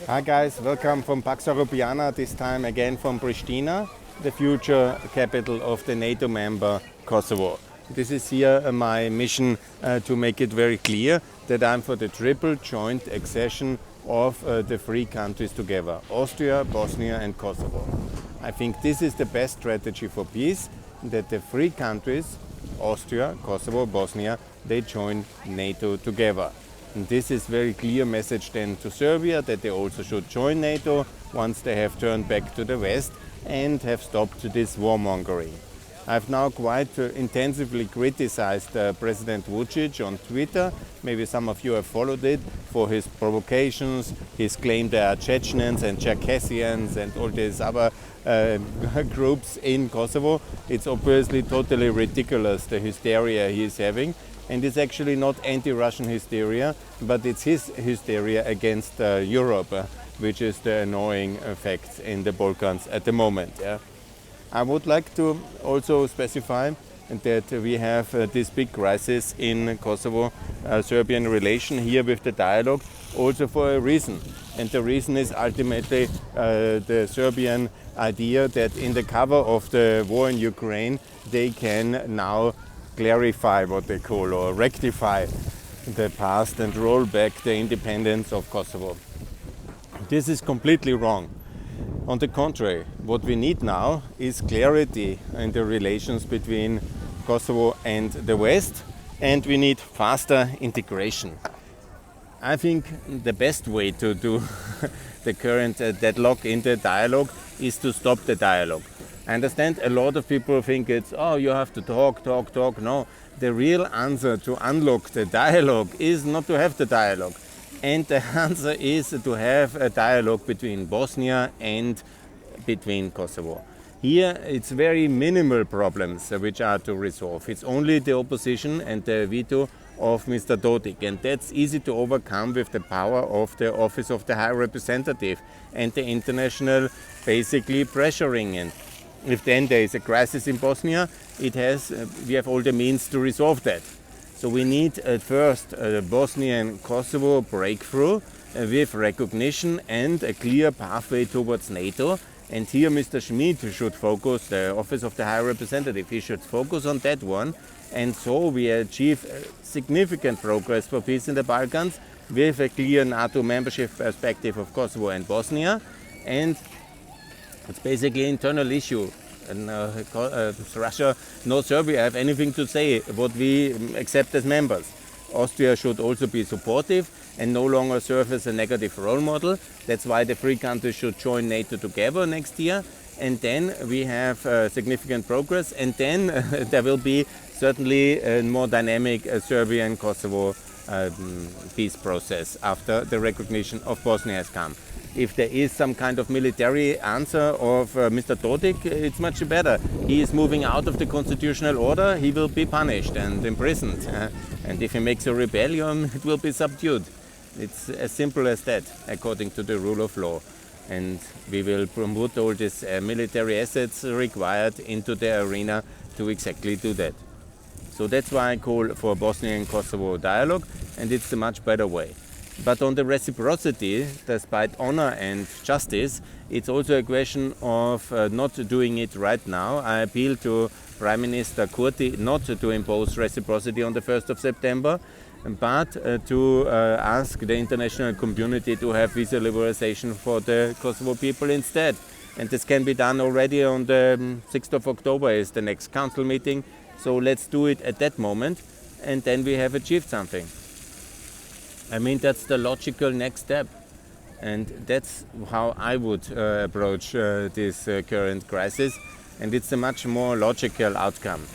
Hi guys, welcome from Pax Europiana, this time again from Pristina, the future capital of the NATO member Kosovo. This is here my mission to make it very clear that I'm for the triple joint accession of the three countries together, Austria, Bosnia and Kosovo. I think this is the best strategy for peace, that the three countries, Austria, Kosovo, Bosnia, they join NATO together. And this is very clear message then to Serbia that they also should join NATO once they have turned back to the West and have stopped this warmongering. I've now quite intensively criticized President Vučić on Twitter. Maybe some of you have followed it for his provocations, his claim there are Chechens and Circassians and all these other groups in Kosovo. It's obviously totally ridiculous, the hysteria he is having. And it's actually not anti-Russian hysteria, but it's his hysteria against Europe, which is the annoying fact in the Balkans at the moment. Yeah. I would like to also specify that we have this big crisis in Kosovo-Serbian relation here with the dialogue also for a reason. And the reason is ultimately the Serbian idea that in the cover of the war in Ukraine, they can now clarify what they call or rectify the past and roll back the independence of Kosovo. This is completely wrong. On the contrary, what we need now is clarity in the relations between Kosovo and the West, and we need faster integration. I think the best way to do the current deadlock in the dialogue is to stop the dialogue. I understand a lot of people think it's, oh, you have to talk. No, the real answer to unlock the dialogue is not to have the dialogue. And the answer is to have a dialogue between Bosnia and between Kosovo. Here it's very minimal problems which are to resolve. It's only the opposition and the veto of Mr. Dodik, and that's easy to overcome with the power of the Office of the High Representative and the international basically pressuring. And if then there is a crisis in Bosnia, we have all the means to resolve that. So we need at first a Bosnian-Kosovo breakthrough with recognition and a clear pathway towards NATO. And here Mr. Schmid should focus, the Office of the High Representative, he should focus on that one. And so we achieve significant progress for peace in the Balkans with a clear NATO membership perspective of Kosovo and Bosnia. And it's basically an internal issue. And Russia, no Serbia have anything to say what we accept as members. Austria should also be supportive and no longer serve as a negative role model. That's why the three countries should join NATO together next year. And then we have significant progress. And then there will be certainly a more dynamic Serbia and Kosovo peace process after the recognition of Bosnia has come. If there is some kind of military answer of Mr. Dodik, it's much better. He is moving out of the constitutional order, he will be punished and imprisoned. And if he makes a rebellion, it will be subdued. It's as simple as that, according to the rule of law. And we will promote all these military assets required into the arena to exactly do that. So that's why I call for Bosnia and Kosovo dialogue, and it's a much better way. But on the reciprocity, despite honor and justice, it's also a question of not doing it right now. I appeal to Prime Minister Kurti not to impose reciprocity on the 1st of September, but to ask the international community to have visa liberalization for the Kosovo people instead. And this can be done already on the 6th of October is the next council meeting. So let's do it at that moment, and then we have achieved something. I mean, that's the logical next step. And that's how I would approach this current crisis. And it's a much more logical outcome.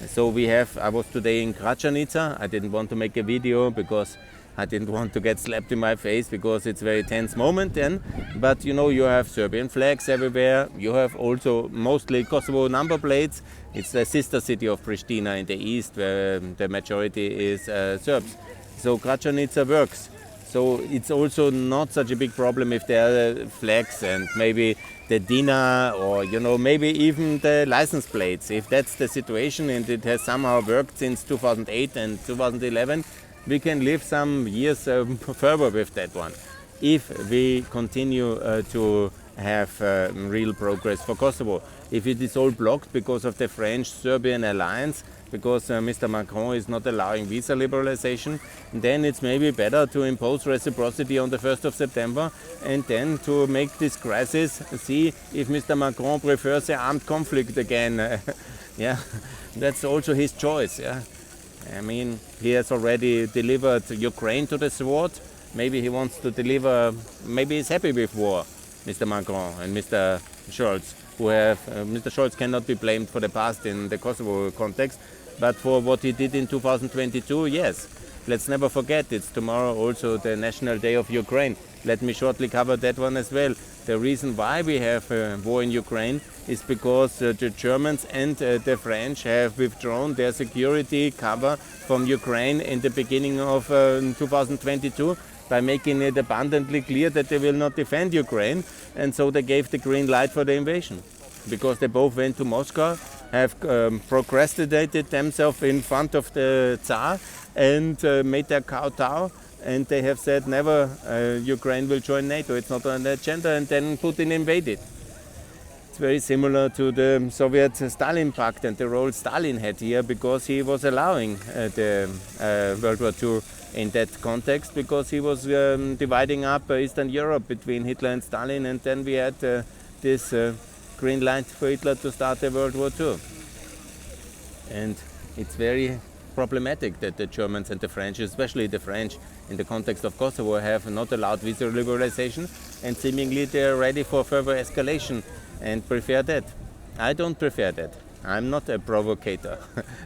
So I was today in Gračanica. I didn't want to make a video because I didn't want to get slapped in my face because it's a very tense moment then. But you have Serbian flags everywhere. You have also mostly Kosovo number plates. It's the sister city of Pristina in the east where the majority is Serbs. So Gračanica works. So it's also not such a big problem if there are flags and maybe the DINA or maybe even the license plates. If that's the situation and it has somehow worked since 2008 and 2011, we can live some years further with that one. if we continue to have real progress for Kosovo. If it is all blocked because of the French-Serbian alliance, because Mr. Macron is not allowing visa liberalization, then it's maybe better to impose reciprocity on the 1st of September and then to make this crisis, see if Mr. Macron prefers an armed conflict again. Yeah, that's also his choice. Yeah, I mean, he has already delivered Ukraine to the sword. Maybe he wants to deliver, maybe he's happy with war, Mr. Macron and Mr. Scholz, who have, Mr. Scholz cannot be blamed for the past in the Kosovo context, but for what he did in 2022, yes. Let's never forget, it's tomorrow also the National Day of Ukraine. Let me shortly cover that one as well. The reason why we have a war in Ukraine is because the Germans and the French have withdrawn their security cover from Ukraine in the beginning of 2022 by making it abundantly clear that they will not defend Ukraine, and so they gave the green light for the invasion. Because they both went to Moscow, have procrastinated themselves in front of the Tsar and made their kowtow, and they have said never Ukraine will join NATO, it's not on the agenda, and then Putin invaded. It's very similar to the Soviet-Stalin Pact and the role Stalin had here, because he was allowing the World War II in that context, because he was dividing up Eastern Europe between Hitler and Stalin, and then we had this green light for Hitler to start the World War II. And it's very problematic that the Germans and the French, especially the French, in the context of Kosovo, have not allowed visa liberalization, and seemingly they are ready for further escalation and prefer that. I don't prefer that. I'm not a provocator,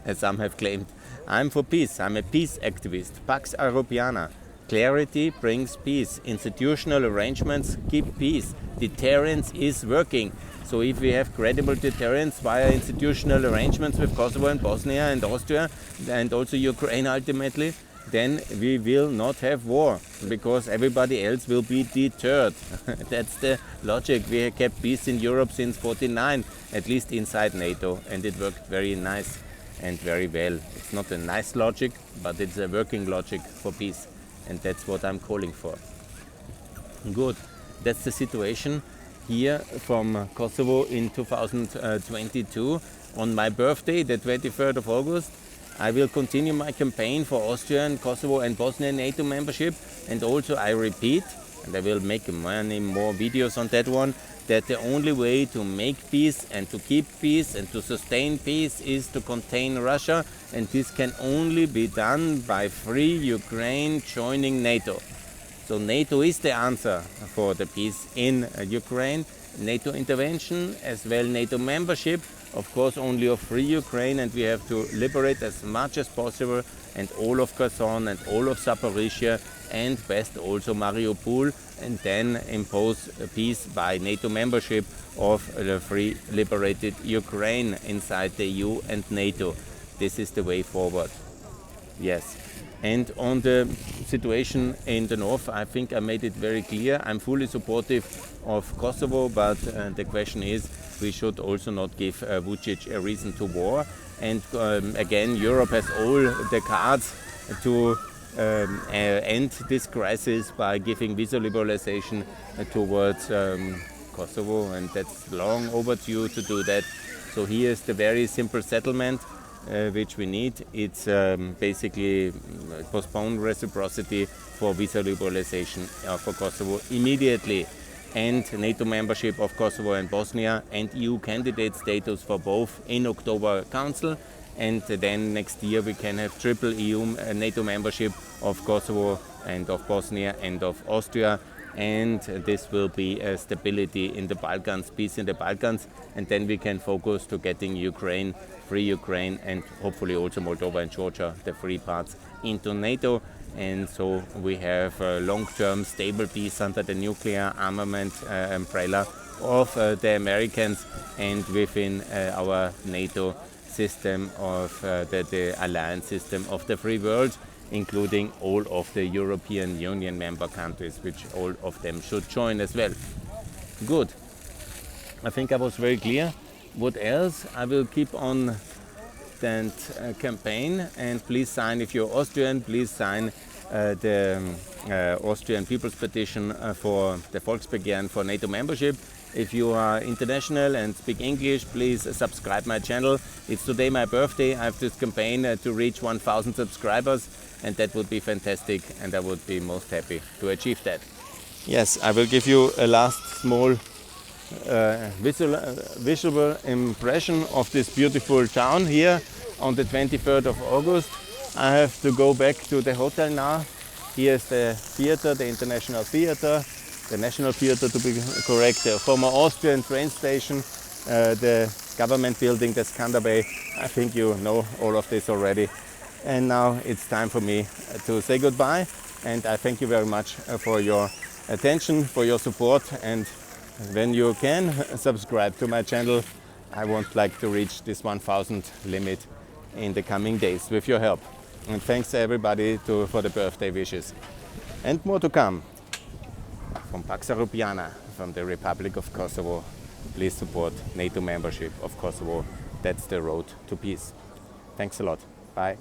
as some have claimed. I'm for peace. I'm a peace activist. Pax Europiana. Clarity brings peace. Institutional arrangements keep peace. Deterrence is working. So if we have credible deterrence via institutional arrangements with Kosovo and Bosnia and Austria and also Ukraine ultimately, then we will not have war, because everybody else will be deterred. That's the logic. We kept peace in Europe since 1949, at least inside NATO, and it worked very nice and very well. It's not a nice logic, but it's a working logic for peace, and that's what I'm calling for. Good. That's the situation here from Kosovo in 2022. On my birthday, the 23rd of August, I will continue my campaign for Austria, Kosovo and Bosnia NATO membership, and also I repeat, and I will make many more videos on that one, that the only way to make peace and to keep peace and to sustain peace is to contain Russia, and this can only be done by free Ukraine joining NATO. So NATO is the answer for the peace in Ukraine. NATO intervention as well, NATO membership, of course only of free Ukraine, and we have to liberate as much as possible, and all of Kherson and all of Zaporizhia, and best also Mariupol, and then impose peace by NATO membership of the free liberated Ukraine inside the EU and NATO. This is the way forward. Yes. And on the situation in the north, I think I made it very clear. I'm fully supportive of Kosovo, but the question is, we should also not give Vučić a reason to war. And again, Europe has all the cards to end this crisis by giving visa liberalization towards Kosovo, and that's long overdue to do that. So here's the very simple settlement which we need. It's basically postpone reciprocity for visa liberalization for Kosovo immediately, and NATO membership of Kosovo and Bosnia, and EU candidate status for both in October Council, and then next year we can have triple EU NATO membership of Kosovo and of Bosnia and of Austria, and this will be a stability in the Balkans, peace in the Balkans, and then we can focus to getting Ukraine, free Ukraine, and hopefully also Moldova and Georgia, the free parts, into NATO. And so we have a long-term stable peace under the nuclear armament umbrella of the Americans, and within our NATO system of the alliance system of the free world, including all of the European Union member countries, which all of them should join as well. Good. I think I was very clear. What else? I will keep on that campaign, and please sign, if you're Austrian, please sign the Austrian People's Petition for the Volksbegehren for NATO membership. If you are international and speak English, please subscribe my channel. It's today my birthday. I have this campaign to reach 1,000 subscribers, and that would be fantastic, and I would be most happy to achieve that. Yes, I will give you a last small visual impression of this beautiful town here on the 23rd of August. I have to go back to the hotel now. Here's the theater, the International Theater, the National Theater to be correct, the former Austrian train station, the government building, the Skanderbeg. I think you know all of this already. And now it's time for me to say goodbye, and I thank you very much for your attention, for your support, and when you can subscribe to my channel, I would like to reach this 1,000 limit in the coming days with your help. And thanks everybody for the birthday wishes. And more to come. From Pax Europiana, from the Republic of Kosovo, please support NATO membership of Kosovo. That's the road to peace. Thanks a lot. Bye.